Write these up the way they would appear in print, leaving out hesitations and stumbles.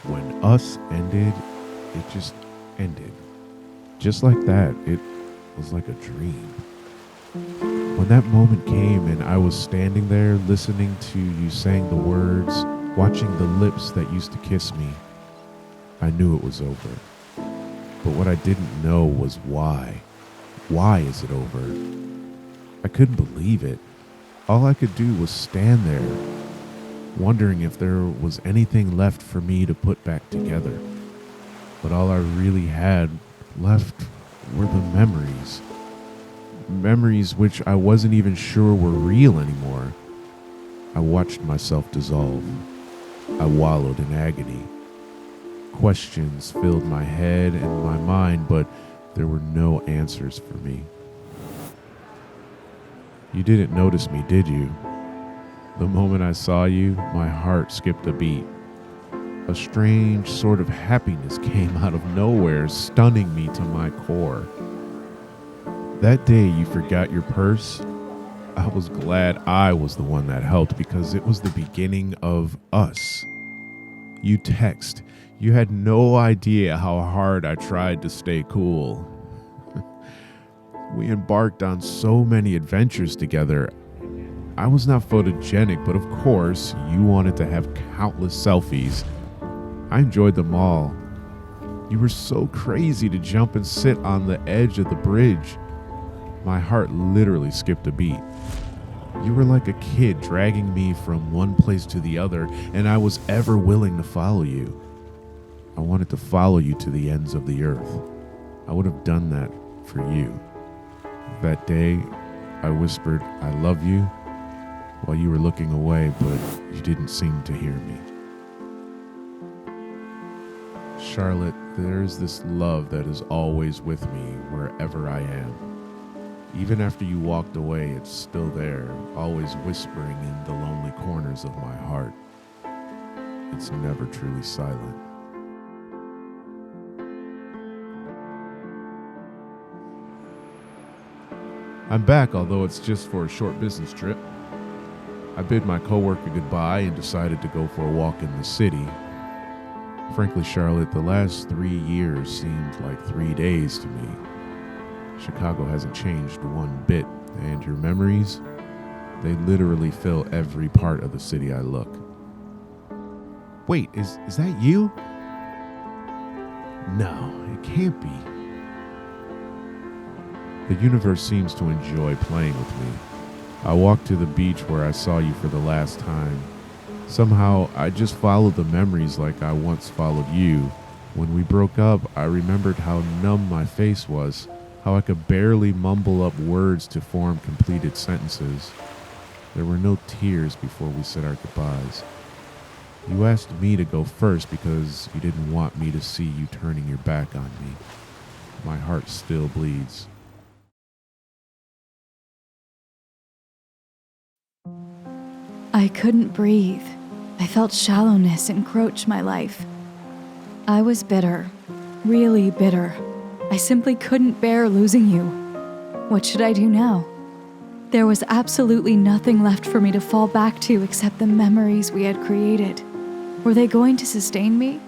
when us ended, it just ended. Just like that, it was like a dream. When that moment came and I was standing there listening to you saying the words, watching the lips that used to kiss me, I knew it was over. But what I didn't know was why. Why is it over? I couldn't believe it. All I could do was stand there, wondering if there was anything left for me to put back together. But all I really had left were the memories. Memories which I wasn't even sure were real anymore. I watched myself dissolve. I wallowed in agony. Questions filled my head and my mind, but there were no answers for me. You didn't notice me, did you? The moment I saw you, my heart skipped a beat. A strange sort of happiness came out of nowhere, stunning me to my core. That day you forgot your purse, I was glad I was the one that helped because it was the beginning of us. You text. You had no idea how hard I tried to stay cool. We embarked on so many adventures together. I was not photogenic, but of course, you wanted to have countless selfies. I enjoyed them all. You were so crazy to jump and sit on the edge of the bridge. My heart literally skipped a beat. You were like a kid dragging me from one place to the other, and I was ever willing to follow you. I wanted to follow you to the ends of the earth. I would have done that for you. That day, I whispered, "I love you," while you were looking away, but you didn't seem to hear me. Charlotte, there's this love that is always with me wherever I am. Even after you walked away, it's still there, always whispering in the lonely corners of my heart. It's never truly silent. I'm back, although it's just for a short business trip. I bid my coworker goodbye and decided to go for a walk in the city. Frankly, Charlotte, the last 3 years seemed like 3 days to me. Chicago hasn't changed one bit, and your memories, they literally fill every part of the city I look. Wait, is that you? No, it can't be. The universe seems to enjoy playing with me. I walked to the beach where I saw you for the last time. Somehow, I just followed the memories like I once followed you. When we broke up, I remembered how numb my face was, how I could barely mumble up words to form completed sentences. There were no tears before we said our goodbyes. You asked me to go first because you didn't want me to see you turning your back on me. My heart still bleeds. I couldn't breathe. I felt shallowness encroach my life. I was bitter, really bitter. I simply couldn't bear losing you. What should I do now? There was absolutely nothing left for me to fall back to except the memories we had created. Were they going to sustain me?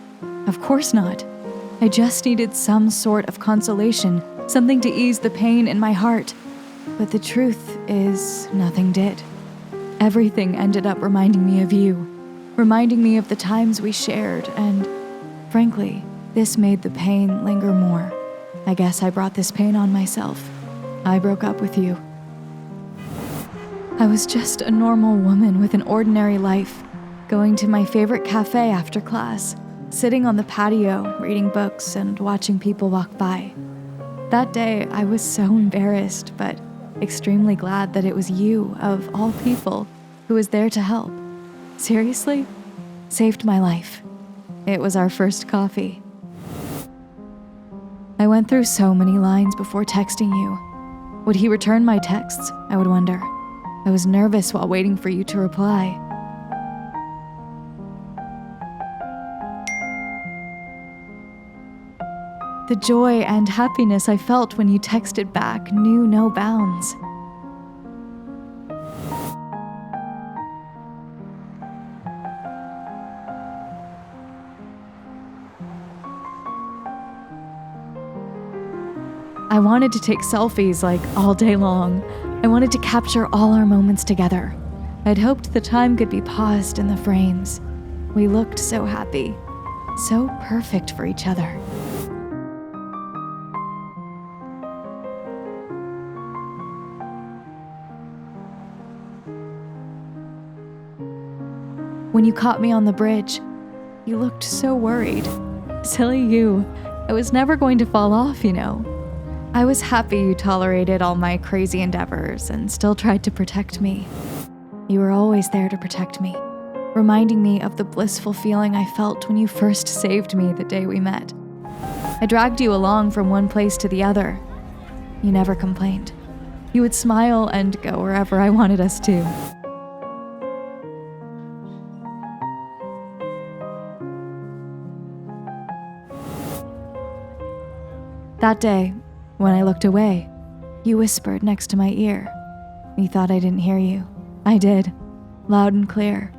Of course not. I just needed some sort of consolation, something to ease the pain in my heart. But the truth is, nothing did. Everything ended up reminding me of you, reminding me of the times we shared, and frankly, this made the pain linger more. I guess I brought this pain on myself. I broke up with you. I was just a normal woman with an ordinary life, going to my favorite cafe after class, sitting on the patio, reading books and watching people walk by. That day, I was so embarrassed, but extremely glad that it was you, of all people, who was there to help. Seriously? Saved my life. It was our first coffee. I went through so many lines before texting you. Would he return my texts? I would wonder. I was nervous while waiting for you to reply. The joy and happiness I felt when you texted back knew no bounds. I wanted to take selfies like all day long. I wanted to capture all our moments together. I'd hoped the time could be paused in the frames. We looked so happy, so perfect for each other. When you caught me on the bridge, you looked so worried. Silly you. I was never going to fall off, you know. I was happy you tolerated all my crazy endeavors and still tried to protect me. You were always there to protect me, reminding me of the blissful feeling I felt when you first saved me the day we met. I dragged you along from one place to the other. You never complained. You would smile and go wherever I wanted us to. That day, when I looked away, you whispered next to my ear. You thought I didn't hear you. I did, loud and clear.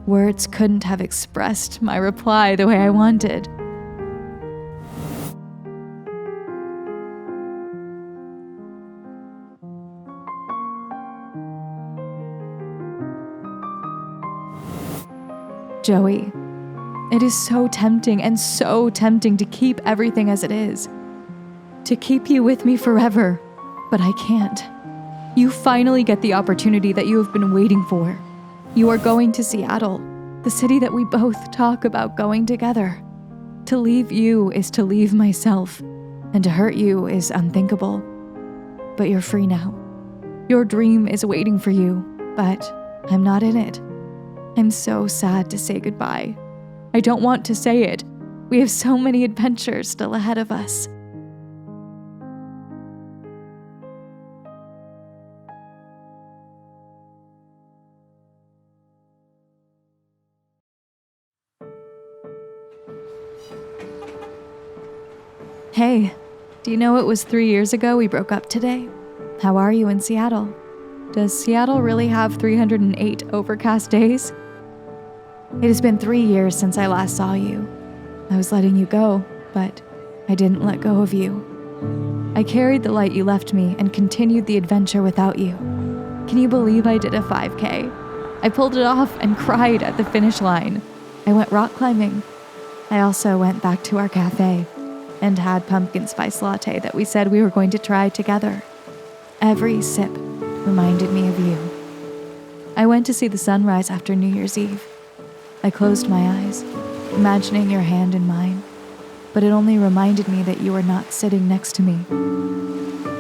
Words couldn't have expressed my reply the way I wanted. Joey, it is so tempting to keep everything as it is. To keep you with me forever, but I can't. You finally get the opportunity that you have been waiting for. You are going to Seattle, the city that we both talk about going together. To leave you is to leave myself, and to hurt you is unthinkable. But you're free now. Your dream is waiting for you, but I'm not in it. I'm so sad to say goodbye. I don't want to say it. We have so many adventures still ahead of us. Hey, do you know it was 3 years ago we broke up today? How are you in Seattle? Does Seattle really have 308 overcast days? It has been 3 years since I last saw you. I was letting you go, but I didn't let go of you. I carried the light you left me and continued the adventure without you. Can you believe I did a 5K? I pulled it off and cried at the finish line. I went rock climbing. I also went back to our cafe and had pumpkin spice latte that we said we were going to try together. Every sip reminded me of you. I went to see the sunrise after New Year's Eve. I closed my eyes, imagining your hand in mine, but it only reminded me that you were not sitting next to me.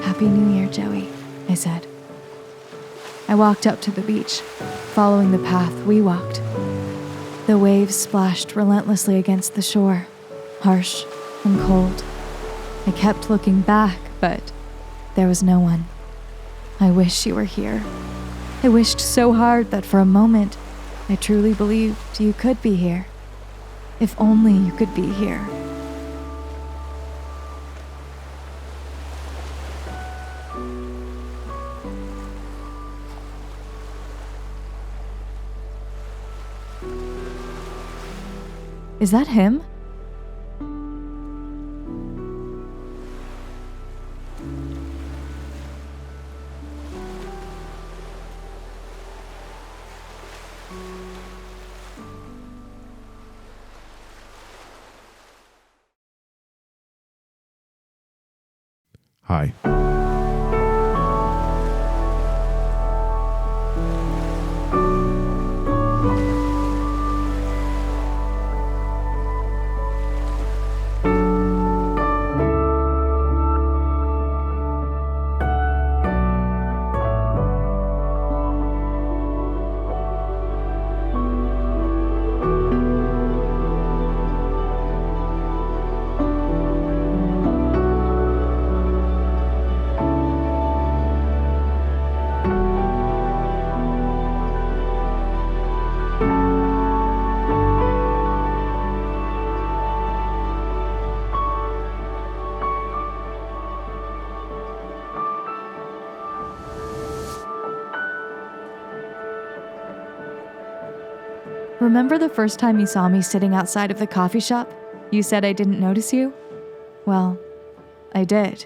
Happy New Year, Joey, I said. I walked up to the beach, following the path we walked. The waves splashed relentlessly against the shore, harsh and cold. I kept looking back, but there was no one. I wish you were here. I wished so hard that for a moment, I truly believed you could be here. If only you could be here. Is that him? Hi. Remember the first time you saw me sitting outside of the coffee shop? You said I didn't notice you? Well, I did.